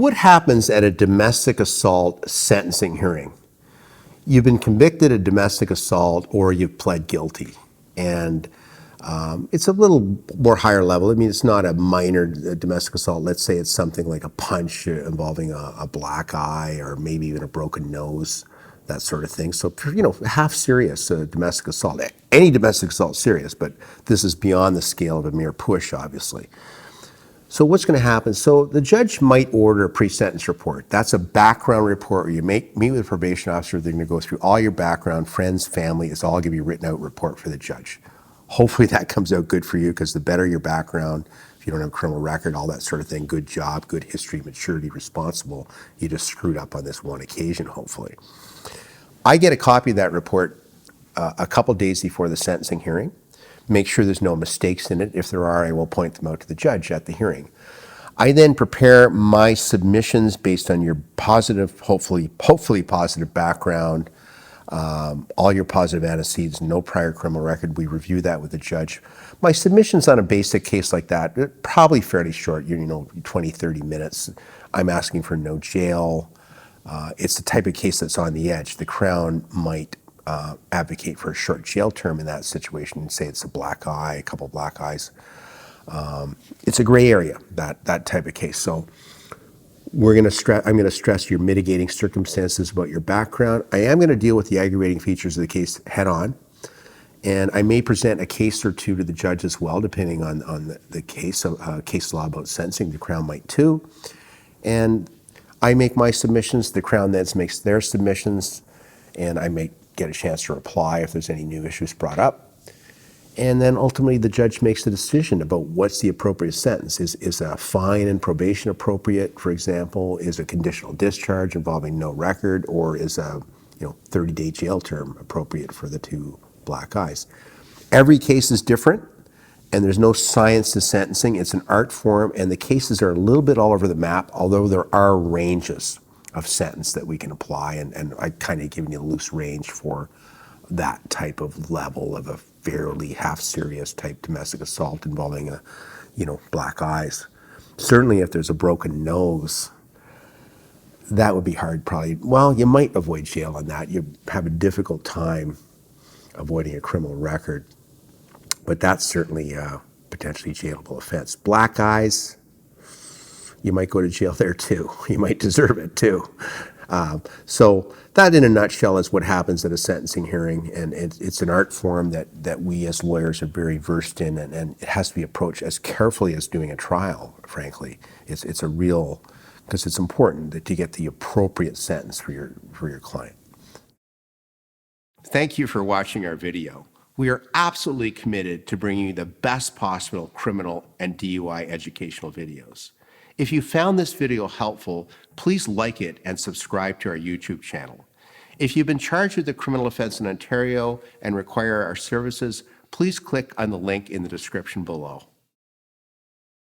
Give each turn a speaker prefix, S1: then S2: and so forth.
S1: what happens at a domestic assault sentencing hearing? You've been convicted of domestic assault or you've pled guilty. And it's a little more higher level. I mean, it's not a minor domestic assault. Let's say it's something like a punch involving a black eye or maybe even a broken nose, that sort of thing. So, half serious domestic assault. Any domestic assault is serious, but this is beyond the scale of a mere push, obviously. So what's going to happen? So the judge might order a pre-sentence report. That's a background report where you meet with a probation officer. They're going to go through all your background, friends, family. It's all going to be a written out report for the judge. Hopefully that comes out good for you, because the better your background, if you don't have a criminal record, all that sort of thing, good job, good history, maturity, responsible, you just screwed up on this one occasion, hopefully. I get a copy of that report a couple days before the sentencing hearing. Make sure there's no mistakes in it. If there are, I will point them out to the judge at the hearing. I then prepare my submissions based on your positive, hopefully positive background, all your positive antecedents, no prior criminal record. We review that with the judge. My submissions on a basic case like that, they're probably fairly short, 20, 30 minutes. I'm asking for no jail. It's the type of case that's on the edge. The Crown might advocate for a short jail term in that situation and say it's a black eye, a couple black eyes. It's a gray area, that type of case. So I'm going to stress your mitigating circumstances about your background. I am going to deal with the aggravating features of the case head on. And I may present a case or two to the judge as well, depending on the case law about sentencing. The Crown might too. And I make my submissions, the Crown then makes their submissions, and I may get a chance to reply if there's any new issues brought up. And then ultimately the judge makes the decision about what's the appropriate sentence. Is a fine and probation appropriate, for example? Is a conditional discharge involving no record, or is a 30-day jail term appropriate for the two black eyes? Every case is different, and there's no science to sentencing. It's an art form, and the cases are a little bit all over the map, although there are ranges of sentence that we can apply, and I kind of given you a loose range for that type of level of a fairly half-serious type domestic assault involving black eyes. Certainly if there's a broken nose, that would be hard probably. Well, you might avoid jail on that. You have a difficult time avoiding a criminal record, but that's certainly a potentially jailable offense. Black eyes, you might go to jail there too. You might deserve it too. So that in a nutshell is what happens at a sentencing hearing, and it's an art form that we as lawyers are very versed in, and it has to be approached as carefully as doing a trial, frankly. It's a real, because it's important that you get the appropriate sentence for your client. Thank you for watching our video. We are absolutely committed to bringing you the best possible criminal and DUI educational videos. If you found this video helpful, please like it and subscribe to our YouTube channel. If you've been charged with a criminal offense in Ontario and require our services, please click on the link in the description below.